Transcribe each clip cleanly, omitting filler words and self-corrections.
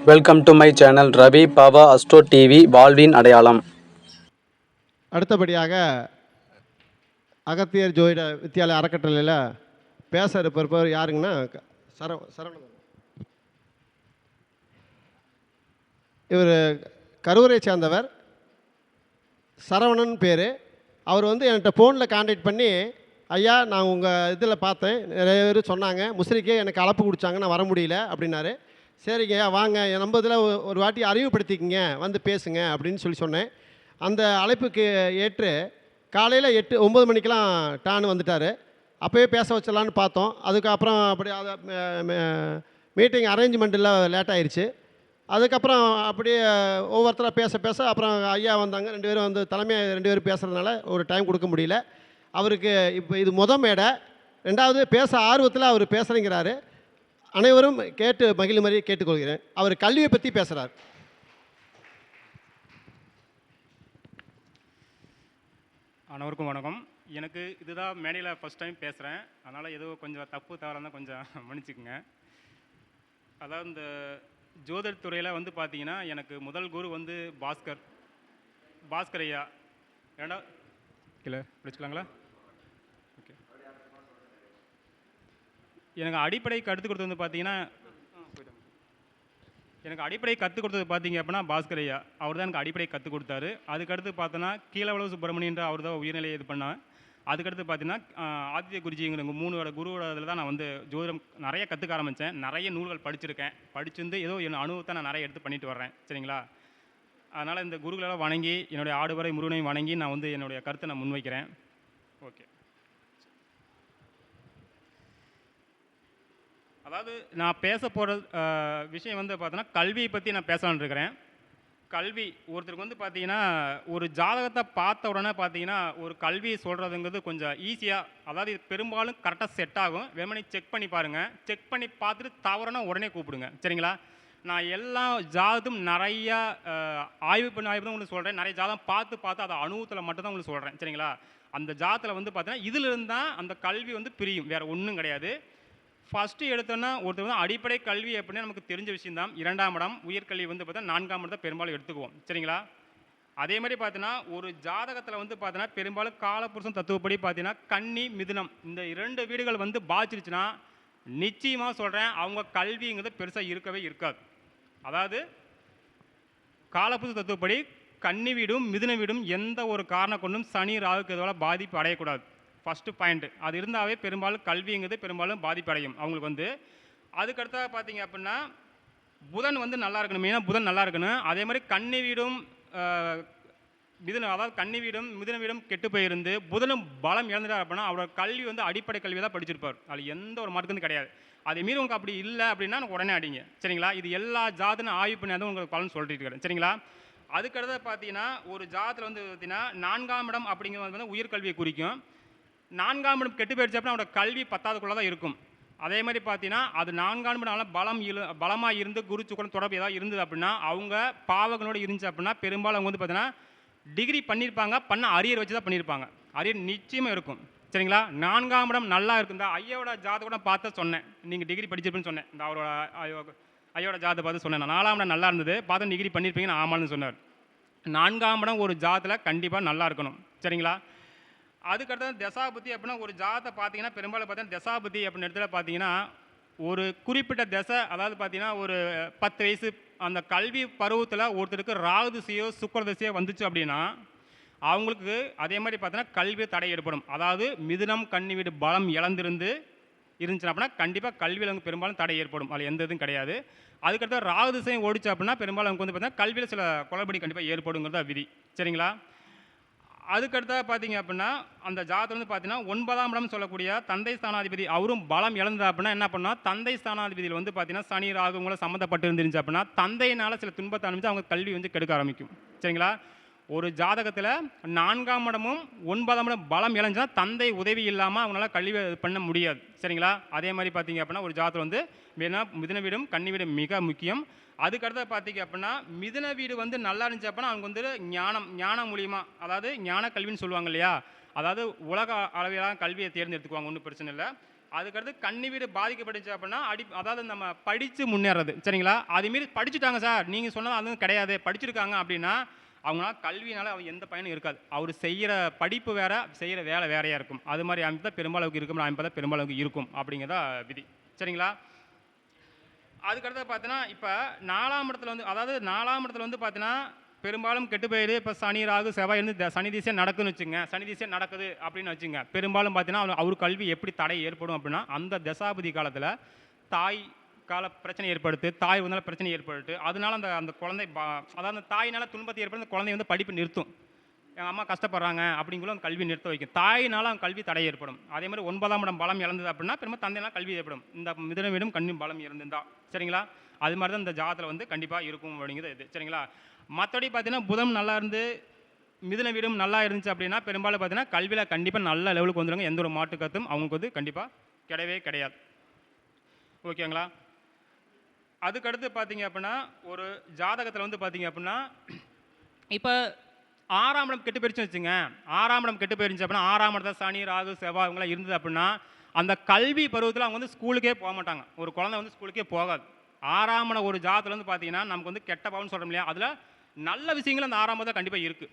Welcome to my channel Ravi Baba astro TV வாழ்வின் அடையாளம். அடுத்தபடியாக அகத்தியர் ஜோதிட வித்தியாலய அறக்கட்டளையில் பேச இருப்பவர் யாருங்கன்னா சரவணன். இவர் கரூரை சேர்ந்தவர், சரவணன் பேர். அவர் என்கிட்ட ஃபோனில் கான்டாக்ட் பண்ணி, ஐயா நான் உங்கள் இதில் பார்த்தேன், நிறைய பேர் சொன்னாங்க, முஸ்லிக்கே எனக்கு அழைப்பு கொடுத்தாங்க, நான் வர முடியல அப்படின்னாரு. சரிங்க வாங்க, நம்ம இதில் ஒரு வாட்டி அறிவுப்படுத்திக்கிங்க, வந்து பேசுங்க அப்படின்னு சொன்னேன். அந்த அழைப்புக்கு ஏற்று காலையில் 8-9 மணிக்கெலாம் டான்னு வந்துட்டார். அப்போயே பேச வச்சிடலான்னு பார்த்தோம். அதுக்கப்புறம் அப்படி அதை மீட்டிங் அரேஞ்ச்மெண்ட்டில் லேட் ஆயிடுச்சு. அதுக்கப்புறம் அப்படியே ஒவ்வொருத்தராக பேச பேச அப்புறம் ஐயா வந்தாங்க. 2 பேரும் தலைமையாக 2 பேரும் பேசுகிறதுனால ஒரு டைம் கொடுக்க முடியல. அவருக்கு இப்போ இது மேடை. 2வது பேச ஆர்வத்தில் அவர் பேசுகிறேங்கிறாரு. அனைவரும் கேட்டு மகிழுமாறு கேட்டுக்கொள்கிறேன். அவர் கல்வியை பற்றி பேசுகிறார். அனைவருக்கும் வணக்கம். எனக்கு இதுதான் மேடையில் ஃபஸ்ட் டைம் பேசுகிறேன். அதனால் ஏதோ கொஞ்சம் தப்பு தவறாக தான் கொஞ்சம் மன்னிச்சுக்குங்க. அதாவது இந்த ஜோதிடத் துறையில் பார்த்தீங்கன்னா எனக்கு முதல் குரு பாஸ்கர் ஐயா. இல்லை பிடிச்சிக்கலாங்களா? ஓகே. எனக்கு அடிப்படை கற்றுக் கொடுத்தது பார்த்தீங்கன்னா பார்த்தீங்க அப்படின்னா பாஸ்கர் ஐயா. அவர் தான் எனக்கு அடிப்படை கற்றுக் கொடுத்தாரு. அதுக்கடுத்து பார்த்தோன்னா கீழவளவு சுப்பிரமணியன்ற அவர் தான் உயர்நிலையை இது பண்ணேன். அதுக்கடுத்து பார்த்தீங்கன்னா ஆதித்ய குருஜிங்கிற 3 குருவோட இதில் தான் நான் ஜோதிடம் நிறைய கற்றுக்க ஆரம்பித்தேன். நிறைய நூல்கள் படிச்சிருக்கேன். படிச்சிருந்து ஏதோ என் அனுபவத்தை நான் நிறைய எடுத்து பண்ணிட்டு வர்றேன். சரிங்களா? அதனால் இந்த குருகளெல்லாம் வணங்கி, என்னுடைய ஆடுவரை முருகனையும் வணங்கி நான் என்னுடைய கருத்தை நான் முன்வைக்கிறேன். ஓகே. அதாவது நான் பேச போகிற விஷயம் பார்த்தோன்னா கல்வியை பற்றி நான் பேசலான்னு இருக்கிறேன். கல்வி ஒருத்தருக்கு பார்த்தீங்கன்னா ஒரு ஜாதகத்தை பார்த்த உடனே பார்த்தீங்கன்னா ஒரு கல்வியை சொல்கிறதுங்கிறது கொஞ்சம் ஈஸியாக, அதாவது இது பெரும்பாலும் கரெக்டாக செட் ஆகும். வெறுமனே செக் பண்ணி பாருங்கள். செக் பண்ணி பார்த்துட்டு தவறுனா உடனே கூப்பிடுங்க. சரிங்களா? நான் எல்லா ஜாதகத்தும் நிறையா ஆய்வு தான் உங்களுக்கு சொல்கிறேன். நிறைய ஜாதகம் பார்த்து அதை அனுபவத்தில் மட்டும்தான் உங்களுக்கு சொல்கிறேன். சரிங்களா? அந்த ஜாதகத்தில் பார்த்தீங்கன்னா இதிலிருந்து தான் அந்த கல்வி பிரியும், வேறு ஒன்றும் கிடையாது. ஃபஸ்ட்டு எடுத்தோன்னா ஒருத்தர் அடிப்படை கல்வி எப்படின்னா நமக்கு தெரிஞ்ச விஷயந்தான். 2ஆம் இடம் உயர்கல்வி பார்த்தா 4ஆம் இடத்தை பெரும்பாலும் எடுத்துக்குவோம். சரிங்களா? அதே மாதிரி பார்த்தீங்கன்னா ஒரு ஜாதகத்தில் பார்த்தீங்கன்னா பெரும்பாலும் காலப்புருஷன் தத்துவப்படி பார்த்தீங்கன்னா கன்னி மிதுனம் இந்த 2 வீடுகள் பாதிச்சிருச்சுன்னா நிச்சயமாக சொல்கிறேன் அவங்க கல்விங்கிறது பெருசாக இருக்கவே இருக்காது. அதாவது காலப்புருஷ தத்துவப்படி கன்னி வீடும் மிதுன வீடும் எந்த ஒரு காரணம் கொண்டும் சனி ராகுக்கு எதோட பாதிப்பு அடையக்கூடாது. ஃபஸ்ட்டு பாயிண்ட்டு அது இருந்தாவே பெரும்பாலும் கல்விங்கிறது பெரும்பாலும் பாதிப்படையும் அவங்களுக்கு. அதுக்கடுத்தா பார்த்தீங்க அப்படின்னா புதன் நல்லா இருக்கணும். மெயினாக புதன் நல்லா இருக்கணும். அதே மாதிரி கன்னி வீடும் அதாவது கன்னி வீடும் மிதுன வீடும் கெட்டு போயிருந்து புதனும் பலம் இழந்துட்டார் அப்படின்னா அவரோட கல்வி அடிப்படை கல்வி தான் படிச்சிருப்பார். அதில் எந்த ஒரு மார்க்கும் கிடையாது. அதே மீறி உங்களுக்கு அப்படி இல்லை அப்படின்னா எனக்கு உடனே அடிங்க. சரிங்களா? இது எல்லா ஜாதகம் ஆய்வு பண்ணி தான் உங்களுக்கு பலன் சொல்லிட்டு இருக்கிறேன். சரிங்களா? அதுக்கடுத்த பார்த்தீங்கன்னா ஒரு ஜாதத்தில் பார்த்தீங்கன்னா 4ஆம் இடம் அப்படிங்கிறது உயர்கல்வியை குறிக்கும். 4ஆம் இடம் கெட்டு போயிடுச்சு அப்படின்னா அவரோட கல்வி 10ஆவதுக்குள்ளே தான் இருக்கும். அதே மாதிரி பார்த்தீங்கன்னா அது 4ஆம் இடம் பலமாக இருந்து குரு சுக்கிரன் தொடர்பு ஏதாவது இருந்தது அப்படின்னா அவங்க பாவங்களோடு இருந்துச்சு அப்படின்னா பெரும்பாலும் அவங்க பார்த்தீங்கன்னா டிகிரி பண்ணியிருப்பாங்க, பண்ண அரியர் வச்சு தான் பண்ணியிருப்பாங்க. அரியர் நிச்சயமாக இருக்கும். சரிங்களா? 4ஆம் இடம் நல்லா இருக்குந்தா ஐயோட ஜாதகம் கூட பார்த்து சொன்னேன், நீங்கள் டிகிரி படிச்சிருப்பேன்னு சொன்னேன். இந்த அவரோட ஐயோட ஜாதகம் பார்த்து சொன்னேன். 4ஆம் இடம் நல்லா இருந்தது, பார்த்து டிகிரி பண்ணியிருப்பீங்கன்னு ஆமான்னு சொன்னார். 4ஆம் இடம் ஒரு ஜாதத்தில் கண்டிப்பாக நல்லா இருக்கணும். சரிங்களா? அதுக்கடுத்து தசாபுத்தி அப்படின்னா ஒரு ஜாதத்தை பார்த்தீங்கன்னா பெரும்பாலும் பார்த்தீங்கன்னா தசாபுத்தி அப்படின்னு இடத்துல பார்த்தீங்கன்னா ஒரு குறிப்பிட்ட தசை, அதாவது பார்த்தீங்கன்னா ஒரு 10 வயசு அந்த கல்வி பருவத்தில் ஒருத்தருக்கு ராகு திசையோ சுக்கிர திசையோ வந்துச்சு அப்படின்னா அவங்களுக்கு அதே மாதிரி பார்த்தீங்கன்னா கல்வி தடை ஏற்படும். அதாவது மிதுனம் கன்னி வீடு பலம் இழந்திருந்து இருந்துச்சுன்னா அப்படின்னா கண்டிப்பாக கல்வியில் அவங்க பெரும்பாலும் தடை ஏற்படும். அதில் எந்த இதுவும் கிடையாது. அதுக்கடுத்து ராகு திசையும் ஓடிச்சு அப்படின்னா பெரும்பாலும் அவங்க பார்த்தீங்கன்னா கல்வியில் சில குளறுபடி கண்டிப்பாக ஏற்படுங்கிறதா விதி. சரிங்களா? அதுக்கடுத்தா பார்த்தீங்க அப்படின்னா அந்த ஜாதகம் பார்த்தீங்கன்னா 9ஆம் இடம் சொல்லக்கூடிய தந்தை ஸ்தானாதிபதி அவரும் பலம் இழந்தது அப்படின்னா என்ன பண்ணால் தந்தை ஸ்தானாதிபதியில் பார்த்தீங்கன்னா சனி ராகுங்களை சம்மந்தப்பட்டு இருந்துருந்துச்சு அப்படின்னா தந்தையினால் சில துன்பத்தை ஆரம்பித்து அவங்க கல்வி கெடுக்க ஆரம்பிக்கும். சரிங்களா? ஒரு ஜாதகத்தில் 4ஆம் இடமும் 9ஆம் இடம் பலம் இழந்துச்சுன்னா தந்தை உதவி இல்லாமல் அவங்களால கல்வி பண்ண முடியாது. சரிங்களா? அதே மாதிரி பார்த்தீங்க அப்படின்னா ஒரு ஜாதகம் மிதுன வீடும் கன்னி வீடும் மிக முக்கியம். அதுக்கடுத்து பார்த்தீங்க அப்படின்னா மிதுன வீடு நல்லா இருந்துச்சு அப்படின்னா அவங்க ஞானம் மூலியமாக, அதாவது ஞான கல்வின்னு சொல்லுவாங்க இல்லையா, அதாவது உலக அளவிலான கல்வியை தேர்ந்தெடுத்துக்குவாங்க, ஒன்றும் பிரச்சனை இல்லை. அதுக்கடுத்து கன்னி வீடு பாதிக்கப்பட்டுச்சு அப்படின்னா அதாவது நம்ம படித்து முன்னேறது, சரிங்களா? அதுமாரி படிச்சுட்டாங்க சார், நீங்கள் சொன்னது அதுவும் கிடையாது, படிச்சிருக்காங்க அப்படின்னா அவங்களால கல்வினால அவங்க எந்த பயனும் இருக்காது. அவர் செய்கிற படிப்பு வேற, செய்கிற வேலை வேறையாக இருக்கும். அது மாதிரி அமைப்பு தான் பெரும்பாலுக்கு இருக்கும், அமைப்பு தான் பெரும்பாலுக்கு இருக்கும் அப்படிங்கிறதா விதி, சரிங்களா? அதுக்கடுத்து பார்த்தீங்கன்னா இப்போ 4ஆம் இடத்துல வந்து, அதாவது 4ஆம் இடத்துல வந்து பார்த்தீங்கன்னா பெரும்பாலும் கெட்டு போயிடு. இப்போ சனி ராகு செவ்வாய் இருந்து சனி திசை நடக்குதுன்னு வச்சுங்க, சனி திசை நடக்குது அப்படின்னு வச்சுங்க, பெரும்பாலும் பார்த்தீங்கன்னா அவர் கல்வி எப்படி தடை ஏற்படும் அப்படின்னா அந்த தசாபதி காலத்தில் தாய் கால பிரச்சனை ஏற்படுத்து, தாய் வந்தாலும் பிரச்சனை ஏற்படுத்து, அதனால அந்த அந்த குழந்தை அதாவது அந்த தாயினால துன்பத்தை ஏற்படுத்த அந்த குழந்தை வந்து படிப்பு நிறுத்தும். எங்கள் அம்மா கஷ்டப்படுறாங்க அப்படிங்குள்ள அந்த கல்வி நிறுத்த வைக்கும். தாயினால அவங்க கல்வி தடை ஏற்படும். அதே மாதிரி 9ஆம் இடம் பலம் இழந்தது அப்படின்னா பெரும்பாலும் தந்தையினால் கல்வி ஏற்படும். இந்த மிதுன வீடும் கண்ணி பலம் இருந்திருந்தா, சரிங்களா? அது மாதிரி தான் இந்த ஜாதத்தில் வந்து கண்டிப்பாக இருக்கும் அப்படிங்கிறது இது, சரிங்களா? மற்றபடி பார்த்தீங்கன்னா புதன் நல்லா இருந்து மிதுன வீடும் நல்லா இருந்துச்சு அப்படின்னா பெரும்பாலும் பார்த்தீங்கன்னா கல்வியில் கண்டிப்பாக நல்ல லெவலுக்கு வந்துடுங்க. எந்த ஒரு மாட்டு கருத்தும் அவங்களுக்கு வந்து கண்டிப்பாக கிடையவே கிடையாது. ஓகேங்களா? அதுக்கடுத்து பார்த்தீங்க அப்படின்னா ஒரு ஜாதகத்தில் வந்து பார்த்தீங்க அப்படின்னா இப்போ 6ஆம் இடம் கெட்டு போயிருச்சுன்னு வச்சுங்க, 6ஆம் இடம் கெட்டு போயிருந்துச்சு அப்படின்னா 6ஆம் இடத்துல சனி ராகு செவ்வாய் அவங்களாம் இருந்தது அப்படின்னா அந்த கல்வி பருவத்தில் அவங்க வந்து ஸ்கூலுக்கே போக மாட்டாங்க. ஒரு குழந்தை வந்து ஸ்கூலுக்கே போகாது. 6ஆம் இடம் ஒரு ஜாதத்தில் வந்து பார்த்தீங்கன்னா நமக்கு வந்து கெட்ட பவன் சொல்கிறோம் இல்லையா, அதில் நல்ல விஷயங்கள் அந்த 6ஆம் இடம் கண்டிப்பாக இருக்குது.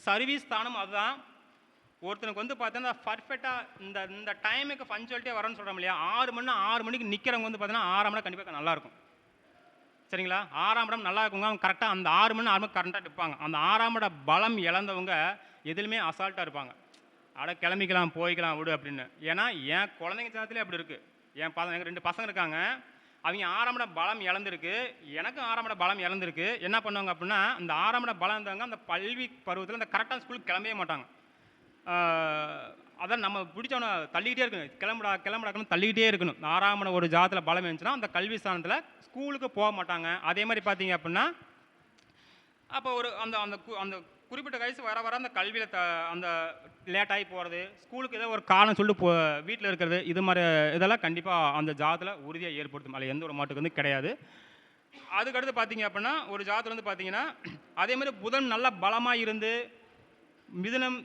சர்வீஸ் ஸ்தானம் அதுதான். ஒருத்தனுக்கு வந்து பார்த்தீங்கன்னா பர்ஃபெக்டாக இந்த இந்த டைமுக்கு பஞ்சுவல்ட்டியாக வரணும்னு சொல்கிறோம் இல்லையா, 6 மணிக்கு நிற்கிறவங்க வந்து பார்த்தீங்கன்னா 6ஆம் இடம் கண்டிப்பாக நல்லாயிருக்கும், சரிங்களா? 6ஆம் இடம் நல்லா இருக்குங்க. அவங்க கரெக்டாக அந்த 6 மணி 6 மணி கரெக்டாக இருப்பாங்க. அந்த 6ஆம் இட பலம் இழந்தவங்க எதுலையுமே அசால்ட்டாக இருப்பாங்க. அட கிளம்பிக்கலாம் போய்க்கலாம் விடு அப்படின்னு. ஏன்னா என் குழந்தைங்க ஜாதத்திலே அப்படி இருக்குது. எனக்கு 2 பசங்க இருக்காங்க. அவங்க 6ஆம் இட பலம் இழந்திருக்கு, எனக்கும் 6ஆம் இட பலம் இழந்திருக்கு. என்ன பண்ணுவாங்க அப்படின்னா அந்த 6ஆம் இட பலம் இருந்தவங்க அந்த கல்வி பருவத்தில் அந்த கரெக்டான ஸ்கூலுக்கு கிளம்பவே மாட்டாங்க. அதான் நம்ம பிடிச்சவனை தள்ளிக்கிட்டே இருக்கணும், கிளம்புடாக்கணும் தள்ளிக்கிட்டே இருக்கணும். 6ஆம் இடம் ஒரு ஜாதத்தில் பலம் இருந்துச்சுன்னா அந்த கல்வி ஸ்தானத்தில் ஸ்கூலுக்கு போக மாட்டாங்க. அதே மாதிரி பார்த்தீங்க அப்படின்னா அப்போ ஒரு அந்த அந்த அந்த குறிப்பிட்ட வயசு வர வர அந்த கல்வியில் அந்த லேட்டாகி போகிறது, ஸ்கூலுக்கு ஏதோ ஒரு காரணம் சொல்லிட்டு வீட்டில் இருக்கிறது, இது மாதிரி இதெல்லாம் கண்டிப்பாக அந்த ஜாதத்தில் உறுதியாக ஏற்படுத்தும். அதில் எந்த ஒரு மாட்டுக்கு வந்து கிடையாது. அதுக்கடுத்து பார்த்தீங்க அப்படின்னா ஒரு ஜாதத்தில் வந்து பார்த்தீங்கன்னா அதே மாதிரி புதன் நல்லா பலமாக இருந்து மிதுனம்,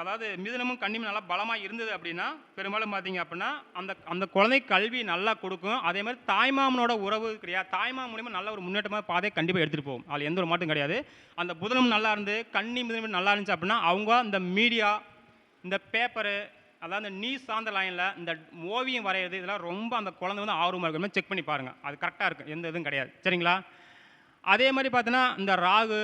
அதாவது மிதுனமும் கன்னியும் நல்லா பலமாக இருந்தது அப்படின்னா பெரும்பாலும் பார்த்தீங்க அப்படின்னா அந்த அந்த குழந்தை கல்வி நல்லா கொடுக்கும். அதே மாதிரி தாய்மாமனோட உறவு கிடையாது, தாய்மாமன் மூலியமாக நல்ல ஒரு முன்னேற்றமாக பாதையை கண்டிப்பாக எடுத்துகிட்டு போகும். அதில் எந்த ஒரு மாட்டும் கிடையாது. அந்த புதனும் நல்லா இருந்து கன்னி மிதுனம் நல்லா இருந்துச்சு அப்படின்னா அவங்க இந்த மீடியா, இந்த பேப்பரு, அதாவது இந்த நியூஸ் சார்ந்த லைனில் இந்த ஓவியம் வரைகிறது, இதெல்லாம் ரொம்ப அந்த குழந்தை வந்து ஆர்வமாக இருக்கிற மாதிரி செக் பண்ணி பாருங்கள். அது கரெக்டாக இருக்கும், எந்த இதுவும் கிடையாது, சரிங்களா? அதே மாதிரி பார்த்தீங்கன்னா இந்த ராகு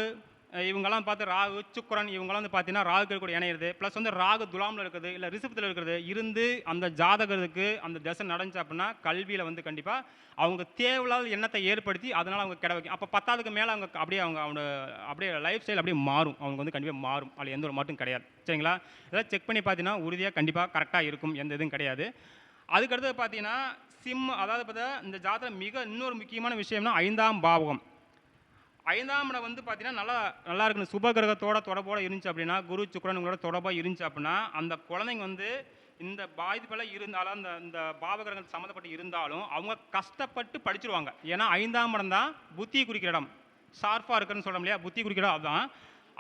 இவங்கெல்லாம் பார்த்து ராகு சுக்கிரன் இவங்கெல்லாம் வந்து பார்த்தீங்கன்னா ராகு கூட இணையிறது, ப்ளஸ் வந்து ராகு துலாமில் இருக்கிறது இல்லை ரிஷபத்தில் இருக்கிறது இருந்து அந்த ஜாதகத்துக்கு அந்த தசை நடந்துச்சு அப்படின்னா கல்வியில் வந்து கண்டிப்பாக அவங்க தேவையில்லாத எண்ணத்தை ஏற்படுத்தி அதனால் அவங்க கிட வைக்கும். அப்போ 10ஆவதுக்கு மேலே அவங்க அவங்க அப்படியே லைஃப் ஸ்டைல் அப்படியே மாறும், அவங்க வந்து கண்டிப்பாக மாறும். அதில் எந்த ஒரு மாட்டும் கிடையாது, சரிங்களா? இதெல்லாம் செக் பண்ணி பார்த்தீங்கன்னா உறுதியாக கண்டிப்பாக கரெக்டாக இருக்கும், எந்த இதுவும் கிடையாது. அதுக்கடுத்து பார்த்தீங்கன்னா அதாவது பார்த்தா இந்த ஜாதகம் இன்னொரு முக்கியமான விஷயம்னா 5ஆம் பாவகம். 5ஆம் இடம் வந்து பார்த்தீங்கன்னா நல்லா இருக்கணும், சுப கிரகத்தோட தொடர்போடு இருந்துச்சு அப்படின்னா, குரு சுக்கிரனுங்களோட தொடர்பாக இருந்துச்சு அப்படின்னா அந்த குழந்தைங்க வந்து இந்த பாதிப்பெல்லாம் இருந்தாலும் அந்த இந்த பாவகிரகங்கள் சம்மந்தப்பட்டு இருந்தாலும் அவங்க கஷ்டப்பட்டு படிச்சிருவாங்க. ஏன்னா 5ஆம் இடம் தான் புத்தி குறிக்கிற இடம், ஷார்ப்பாக இருக்குன்னு சொல்ல முடியாது, புத்தி குறிக்கிற இடம் அதுதான்.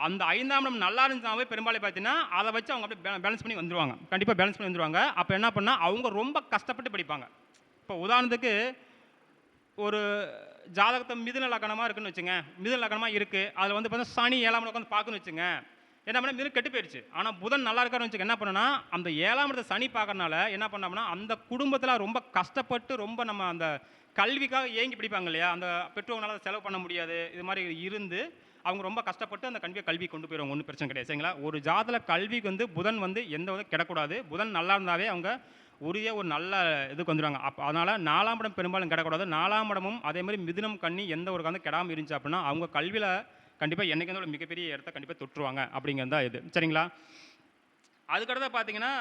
அந்த 5ஆம் இடம் நல்லா இருந்துச்சாவே பெரும்பாலும் பார்த்தீங்கன்னா அதை வச்சு அவங்க அப்படியே பேலன்ஸ் பண்ணி வந்துடுவாங்க, கண்டிப்பாக பேலன்ஸ் பண்ணி வந்துடுவாங்க. அப்போ என்ன பண்ணால் அவங்க ரொம்ப கஷ்டப்பட்டு படிப்பாங்க. இப்போ உதாரணத்துக்கு ஒரு ஜாதகத்தை மிதுன லக்னமாக இருக்குன்னு வச்சுங்க, மிதுன லக்னமாக இருக்குது, அதில் வந்து பார்த்தீங்கன்னா சனி 7ஆம் இடம் உட்காந்து பார்க்கணும்னு வச்சுங்க, என்ன பண்ணால் மிதுன கெட்டு போயிடுச்சு. ஆனால் புதன் நல்லா இருக்காருன்னு வச்சுக்க, என்ன பண்ணனா அந்த 7ஆம் இடத்தை சனி பார்க்கறனால என்ன பண்ணோம்னா அந்த குடும்பத்தில் ரொம்ப கஷ்டப்பட்டு ரொம்ப நம்ம அந்த கல்விக்காக ஏங்கி பிடிப்பாங்க இல்லையா, அந்த பெற்றோர்களால் செலவு பண்ண முடியாது, இது மாதிரி இருந்து அவங்க ரொம்ப கஷ்டப்பட்டு அந்த கல்வி கொண்டு போயிடுவாங்க, ஒன்றும் பிரச்சனை கிடையாது, சரிங்களா? ஒரு ஜாதத்தில் கல்விக்கு வந்து புதன் வந்து எந்த வந்து கிடக்கூடாது, புதன் நல்லா இருந்தாவே அவங்க உறுதியாக ஒரு நல்ல இதுக்கு வந்துடுவாங்க. அப்போ அதனால் 4ஆம் இடம் பெரும்பாலும் கிடக்கூடாது. 4ஆம் இடமும் அதே மாதிரி மிதுனம் கன்னி எந்த ஒரு காலம் கெடாமல் இருந்துச்சு அப்படின்னா அவங்க கல்வியில் கண்டிப்பாக என்றைக்கு வந்து ஒரு மிகப்பெரிய இடத்த கண்டிப்பாக தொற்றுவாங்க அப்படிங்கிறது தான் இது, சரிங்களா? அதுக்கடுத்து பார்த்தீங்கன்னா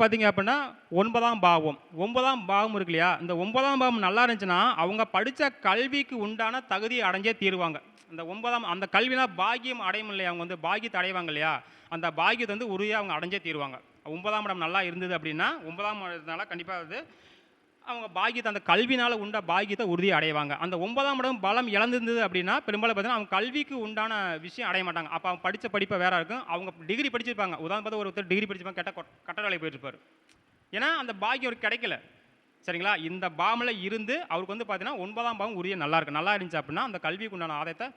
பார்த்தீங்க அப்படின்னா 9ஆம் பாவம் இருக்கு இல்லையா, இந்த 9ஆம் பாவம் நல்லா இருந்துச்சுன்னா அவங்க படித்த கல்விக்கு உண்டான தகுதியை அடைஞ்சே தீருவாங்க. அந்த 9ஆம் அந்த கல்வினா பாக்கியம் அடையும் இல்லையா, அவங்க வந்து பாக்கியத்தை அடைவாங்க இல்லையா, அந்த பாக்கியத்தை வந்து உறுதியாக அவங்க அடைஞ்சே தீருவாங்க. 9ஆம் இடம் நல்லா இருந்தது அப்படின்னா 9ஆம் இடத்தினால கண்டிப்பாக அது அவங்க பாக்கியத்தை அந்த கல்வினால் உண்ட பாக்கியத்தை உறுதியை அடைவாங்க. அந்த 9ஆம் இடம் பலம் இழந்திருந்தது அப்படின்னா பெரும்பாலும் பார்த்தீங்கன்னா அவங்க கல்விக்கு உண்டான விஷயம் அடைய மாட்டாங்க. அப்போ அவங்க படித்த படிப்பை வேற இருக்கும். அவங்க டிகிரி படிச்சிருப்பாங்க. உதாரணம் பார்த்தா ஒருத்தர் டிகிரி படிச்சிருப்பாங்க, கட்டட வேலைக்கு போயிட்டுருப்பார். ஏன்னா அந்த பாக்கியம் அவருக்கு கிடைக்கல. சரிங்களா? இந்த பாவமில் இருந்து அவருக்கு வந்து பார்த்தீங்கன்னா 9ஆம் பாவம் உறுதியாக நல்லா இருக்கு. நல்லா இருந்துச்சு அப்படின்னா அந்த கல்விக்கு உண்டான ஆதாயத்தை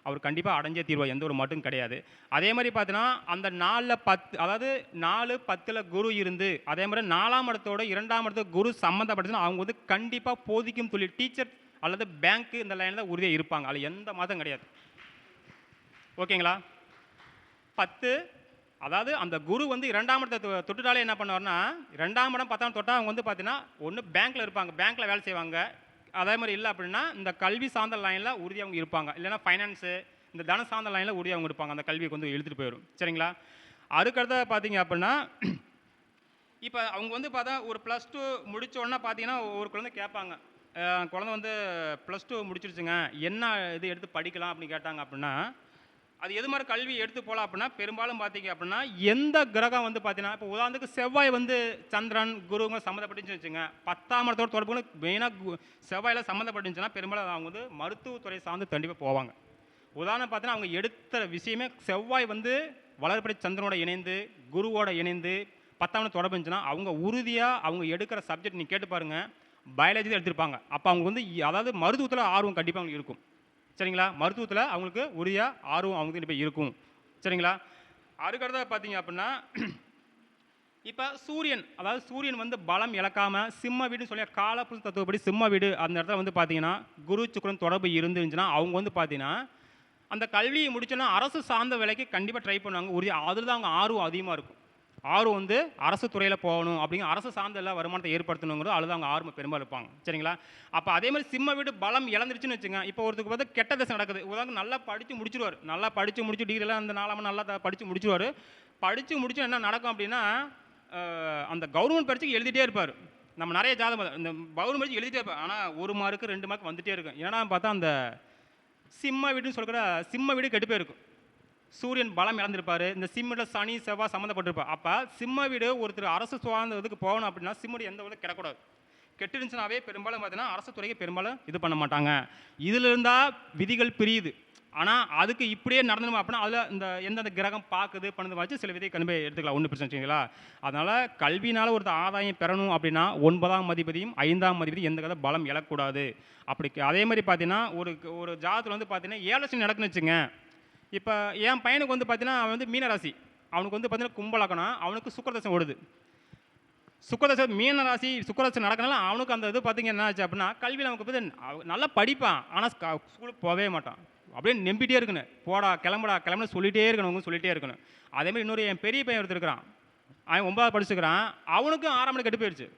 அவர் கண்டிப்பாக அடைஞ்சே தீர்வார். எந்த ஒரு மட்டும் கிடையாது. அதே மாதிரி பார்த்தீங்கன்னா அந்த 4ல் 10, அதாவது 4, 10ல் குரு இருந்து, அதே மாதிரி 4ஆம் இடத்தோட 2ஆம் இடத்தோட குரு சம்மந்தப்பட்டுச்சுன்னா அவங்க வந்து கண்டிப்பாக போதிக்கும் தொழில், டீச்சர் அல்லது பேங்க் இந்த லைனில் தான் உறுதியாக இருப்பாங்க. அதில் எந்த மாதம் கிடையாது. ஓகேங்களா? 10, அதாவது அந்த குரு வந்து 2ஆம் இடத்தை தொட்டுட்டாலே என்ன பண்ணுவார்னா, 2ஆம் இடம் 10ஆம் தொட்டால் அவங்க வந்து பார்த்தீங்கன்னா ஒன்று பேங்க்கில் இருப்பாங்க, பேங்க்கில் வேலை செய்வாங்க. அதே மாதிரி இல்லை அப்படின்னா இந்த கல்வி சார்ந்த லைனில் உறுதியாக அவங்க இருப்பாங்க. இல்லைன்னா ஃபைனான்ஸு, இந்த தன சார்ந்த லைனில் உறுதியாக அவங்க இருப்பாங்க. அந்த கல்வியை வந்து இழுத்துட்டு போயிடும். சரிங்களா? அதுக்கடுத்த பார்த்தீங்க அப்படின்னா இப்போ அவங்க வந்து பார்த்தா ஒரு +2 முடித்த உடனே பார்த்தீங்கன்னா ஒரு குழந்தை கேட்பாங்க, குழந்தை வந்து +2 முடிச்சிருச்சுங்க, என்ன இது எடுத்து படிக்கலாம் அப்படின்னு கேட்டாங்க அப்படின்னா, அது எது மாதிரி கல்வி எடுத்து போகலாம் அப்படின்னா பெரும்பாலும் பார்த்தீங்க அப்படின்னா எந்த கிரகம் வந்து பார்த்தீங்கன்னா இப்போ உதாரணத்துக்கு செவ்வாய் வந்து சந்திரன் குருங்க சம்மந்தப்பட்டுச்சுன்னு வச்சுங்க, 10ஆம் இடத்தோட தொடர்புன்னு மெயினாக செவ்வாயில் சம்மந்தப்பட்டுச்சுன்னா பெரும்பாலும் அவங்க வந்து மருத்துவத்துறை சார்ந்து கண்டிப்பாக போவாங்க. உதாரணம் பார்த்தீங்கன்னா அவங்க எடுத்த விஷயமே செவ்வாய் வந்து வளர்பிறை சந்திரனோட இணைந்து குருவோட இணைந்து 10ஆம் இடம் தொடர்பு இருந்துச்சுன்னா அவங்க உறுதியாக அவங்க எடுக்கிற சப்ஜெக்ட் நீங்கள் கேட்டு பாருங்கள், பயாலஜி தான் எடுத்திருப்பாங்க. அப்போ அவங்க வந்து அதாவது மருத்துவத்தில் ஆர்வம் கண்டிப்பாக அவங்களுக்கு இருக்கும். சரிங்களா? மருத்துவத்தில் அவங்களுக்கு உறுதியாக ஆர்வம் அவங்களுக்கு கண்டிப்பாக இருக்கும். சரிங்களா? அதுக்கடுத்தது பார்த்தீங்க அப்படின்னா இப்போ சூரியன், அதாவது சூரியன் வந்து பலம் இழக்காமல் சிம்ம வீடுன்னு சொல்லி காலப்புருஷ தத்துவப்படி சிம்ம வீடு அந்த இடத்துல வந்து பார்த்தீங்கன்னா குரு சுக்கிரன் தொடர்பு இருந்துச்சுன்னா அவங்க வந்து பார்த்தீங்கன்னா அந்த கல்வியை முடிச்சோன்னா அரசு சார்ந்த வேலைக்கு கண்டிப்பாக ட்ரை பண்ணுவாங்க. உறுதியாக அதில் தான் அவங்க ஆர்வம் அதிகமாக இருக்கும். ஆர்வம் வந்து அரசு துறையில் போகணும் அப்படிங்கிற அரசு சார்ந்த எல்லா வருமானத்தை ஏற்படுத்தணுங்கிறது அதுதான் அவங்க ஆர்வம் பெரும்பாலும் இருப்பாங்க. சரிங்களா? அப்போ அதே மாதிரி சிம்ம வீடு பலம் இழந்துருச்சுன்னு வச்சுங்க, இப்போ ஒருத்தருக்கு பார்த்தா கெட்ட தசை நடக்குது. உதாரணம் நல்லா படித்து முடிச்சிருவார், நல்லா படித்து முடிச்சு டிகிரிலாம் அந்த 4ஆம் நல்லா படித்து முடிச்சிருவார். படித்து முடிச்சு என்ன நடக்கும் அப்படின்னா அந்த கவர்மெண்ட் பரீட்சைக்கு எழுதிட்டே இருப்பார். நம்ம நிறைய ஜாதகம் இந்த கவர்மெண்ட் பரீட்சை எழுதிட்டே இருப்பார். ஆனால் 1 மார்க்கு 2 மார்க் வந்துகிட்டே இருக்கும். ஏன்னா பார்த்தா அந்த சிம்ம வீடுன்னு சொல்கிற சிம்ம வீடு கெட்டு போயிருக்கும். சூரியன் பலம் இழந்திருப்பார். இந்த சிம்மில் சனி செவ்வாய் சம்மந்தப்பட்டிருப்பார். அப்போ சிம்ம வீடு ஒருத்தர் அரசு சார்ந்த இதுக்கு போகணும் அப்படின்னா சிம்மடி எந்த வித கிடக்கூடாது. கெட்டு இருந்துச்சுனாவே பெரும்பாலும் பார்த்தீங்கன்னா அரசு துறைக்கு பெரும்பாலும் இது பண்ண மாட்டாங்க. இதில் இருந்தால் விதிகள் பிரியுது. ஆனால் அதுக்கு இப்படியே நடந்தணும் அப்படின்னா அதில் இந்த எந்தெந்த கிரகம் பார்க்குது பண்ணுது வச்சு சில விதியை கண்டிப்பாக எடுத்துக்கலாம். ஒன்றும் பிரச்சனை வச்சுங்களா? அதனால் கல்வினால் ஒருத்தர் ஆதாயம் பெறணும் அப்படின்னா 9ஆம் அதிபதியும் 5ஆம் அதிபதியும் எந்த கதை பலம் இழக்கக்கூடாது. அப்படி அதே மாதிரி பார்த்தீங்கன்னா ஒரு ஜாதத்தில் வந்து பார்த்தீங்கன்னா 7 சனி நடக்குன்னு வச்சுங்க. இப்போ என் பையனுக்கு வந்து பார்த்தீங்கன்னா அவன் வந்து மீனராசி, அவனுக்கு வந்து பார்த்தீங்கன்னா கும்பலக்கணம், அவனுக்கு சுக்கிரதசை ஓடுது. சுக்கிரதசை மீனராசி சுக்கிரதசை நடக்கனால அவனுக்கு அந்த இது பார்த்தீங்கன்னா என்ன ஆச்சு அப்படின்னா கல்வியில் நமக்கு பார்த்து நல்லா படிப்பான், ஆனால் ஸ்கூலுக்கு போகவே மாட்டான். அப்படியே நம்பிட்டே இருக்கணும், போடா கிளம்புன்னு சொல்லிகிட்டே இருக்கணும், சொல்லிகிட்டே இருக்கணும். அதேமாதிரி இன்னொரு என் பெரிய பையன் ஒருத்தர் இருக்கிறான், அவன் 9ஆவது படிச்சுக்கிறான், அவனுக்கும் 6ஆம் இடம் கெட்டு போயிடுச்சு.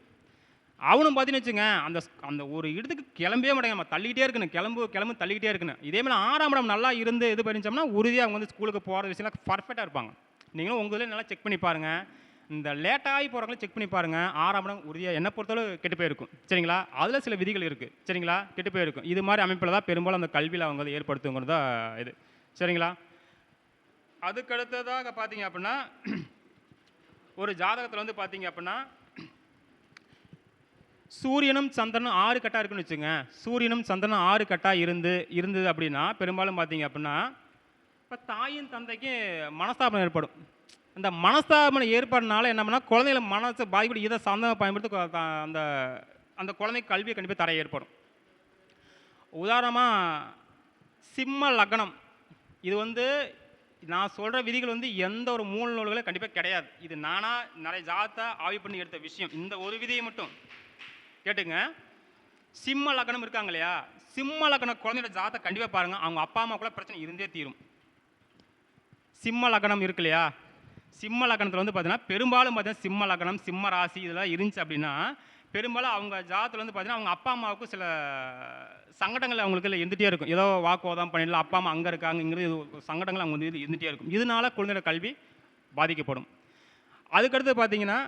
அவனும் பார்த்தீங்கன்னு வச்சுங்க அந்த அந்த ஒரு இடத்துக்கு கிளம்பவே மாட்டேங்க, நம்ம தள்ளிக்கிட்டே இருக்கணும், கிளம்பு தள்ளிக்கிட்டே இருக்கணும். இதேமாதிரி 6ஆம் இடம் நல்லா இருந்து இது பண்ணிச்சோம்னா உறுதியாக அவங்க வந்து ஸ்கூலுக்கு போகிற விஷயம்லாம் பர்ஃபெக்டாக இருப்பாங்க. நீங்களும் உங்கள் நல்லா செக் பண்ணி பாருங்கள். இந்த லேட்டாகி போகிறவங்களும் செக் பண்ணி பாருங்கள். 6ஆம் இடம் உறுதியாக என்னை பொறுத்தளவு கெட்டு போயிருக்கும். சரிங்களா? அதில் சில விதிகள் இருக்குது. சரிங்களா? கெட்டு போயிருக்கும். இது மாதிரி அமைப்பில் தான் பெரும்பாலும் அந்த கல்வியில் அவங்க வந்து ஏற்படுத்துங்கிறது தான் இது. சரிங்களா? அதுக்கடுத்ததாக பார்த்தீங்க அப்படின்னா ஒரு ஜாதகத்தில் வந்து பார்த்தீங்க அப்படின்னா சூரியனும் சந்திரனும் 6 கட்டாக இருக்குன்னு வச்சுங்க. சூரியனும் சந்திரனும் 6 கட்டாக இருந்தது அப்படின்னா பெரும்பாலும் பார்த்தீங்க அப்படின்னா இப்போ தாயின் தந்தைக்கு மனஸ்தாபனம் ஏற்படும். அந்த மனஸ்தாபனம் ஏற்படுறதுனால என்ன பண்ணால் குழந்தைகளை மனசு பாதிப்படி இதை சார்ந்த பயன்படுத்தி அந்த அந்த குழந்தைக்கு கல்வியை கண்டிப்பாக தடை ஏற்படும். உதாரணமாக சிம்ம லக்னம், இது வந்து நான் சொல்கிற விதிகள் வந்து எந்த ஒரு மூல நூல்களும் கண்டிப்பாக கிடையாது. இது நானாக நிறைய ஜாதத்தை ஆய்வு பண்ணி எடுத்த விஷயம். இந்த ஒரு விதியை மட்டும் கேட்டுங்க. சிம்ம லக்னம் இருக்காங்க இல்லையா, சிம்ம லக்ன குழந்தையோட ஜாதத்தை கண்டிப்பாக பாருங்கள், அவங்க அப்பா அம்மாக்குள்ள பிரச்சனை இருந்தே தீரும். சிம்ம லக்னம் இருக்கு இல்லையா, சிம்ம லக்னத்தில் வந்து பார்த்தீங்கன்னா பெரும்பாலும் பார்த்தீங்கன்னா சிம்ம லக்னம் சிம்ம ராசி இதெல்லாம் இருந்துச்சு அப்படின்னா பெரும்பாலும் அவங்க ஜாதத்தில் வந்து பார்த்தீங்கன்னா அவங்க அப்பா அம்மாவுக்கு சில சங்கடங்கள் அவங்களுக்கு இல்லை இருந்துகிட்டே இருக்கும். ஏதோ வாக்குவாதம் பண்ணிடலாம், அப்பா அம்மா அங்கே இருக்காங்க, இங்கிறது சங்கடங்கள் அவங்க வந்து இருந்துகிட்டே இருக்கும். இதனால குழந்தையோட கல்வி பாதிக்கப்படும். அதுக்கடுத்து பார்த்தீங்கன்னா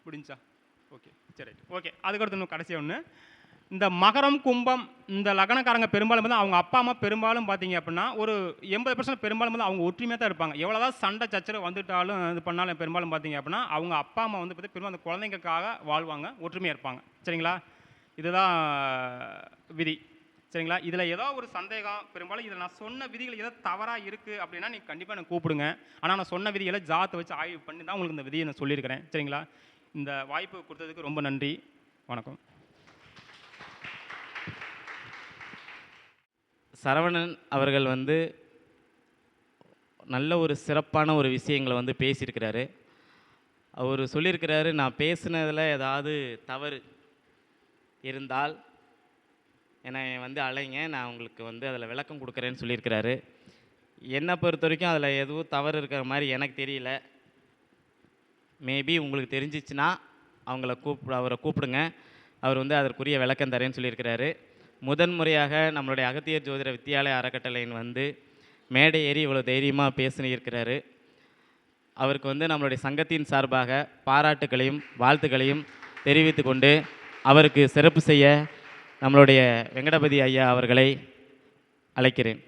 முடிஞ்சா ஓகே சரி ரைட் ஓகே. அதுக்கடுத்து இன்னும் கடைசி ஒன்று இந்த மகரம் கும்பம் இந்த லக்னக்காரங்க பெரும்பாலும் வந்து அவங்க அப்பா அம்மா பெரும்பாலும் பார்த்தீங்க அப்படின்னா ஒரு 80% பெரும்பாலும் வந்து அவங்க ஒற்றுமையாக தான் இருப்பாங்க. எவ்வளோதான் சண்டை சச்சரவு வந்துட்டாலும் இது பண்ணாலும் பெரும்பாலும் பார்த்தீங்க அப்படின்னா அவங்க அப்பா அம்மா வந்து பார்த்து பெரும்பாலும் அந்த குழந்தைங்களுக்காக வாழ்வாங்க, ஒற்றுமையாக இருப்பாங்க. சரிங்களா? இதுதான் விதி. சரிங்களா? இதில் ஏதோ ஒரு சந்தேகம் பெரும்பாலும் இதில் நான் சொன்ன விதிகள் ஏதோ தவறாக இருக்குது அப்படின்னா நீங்கள் கண்டிப்பாக எனக்கு கூப்பிடுங்க. ஆனால் நான் சொன்ன விதிகளை ஜாத்தை வச்சு ஆய்வு பண்ணி தான் உங்களுக்கு இந்த விதியை நான் சொல்லியிருக்கிறேன். சரிங்களா? இந்த வாய்ப்பு கொடுத்ததுக்கு ரொம்ப நன்றி. வணக்கம். சரவணன் அவர்கள் வந்து நல்ல ஒரு சிறப்பான ஒரு விஷயங்களை வந்து பேசியிருக்கிறாரு. அவர் சொல்லியிருக்கிறாரு, நான் பேசுனதில் ஏதாவது தவறு இருந்தால் என்னை வந்து அழைங்க, நான் உங்களுக்கு வந்து அதில் விளக்கம் கொடுக்குறேன்னு சொல்லியிருக்கிறாரு. என்னை பொறுத்த வரைக்கும் அதில் எதுவும் தவறு இருக்கிற மாதிரி எனக்கு தெரியல. மேபி உங்களுக்கு தெரிஞ்சிச்சுன்னா அவரை கூப்பிடுங்க, அவர் வந்து அதற்குரிய விளக்கம் தரேன்னு சொல்லியிருக்கிறாரு. முதன்முறையாக நம்மளுடைய அகத்தியர் ஜோதிட வித்தியாலய அறக்கட்டளையின் வந்து மேடை ஏறி இவ்வளோ தைரியமாக பேசினிருக்கிறாரு. அவருக்கு வந்து நம்மளுடைய சங்கத்தின் சார்பாக பாராட்டுக்களையும் வாழ்த்துக்களையும் தெரிவித்து கொண்டு அவருக்கு சிறப்பு செய்ய நம்மளுடைய வெங்கடபதி ஐயா அவர்களை அழைக்கிறேன்.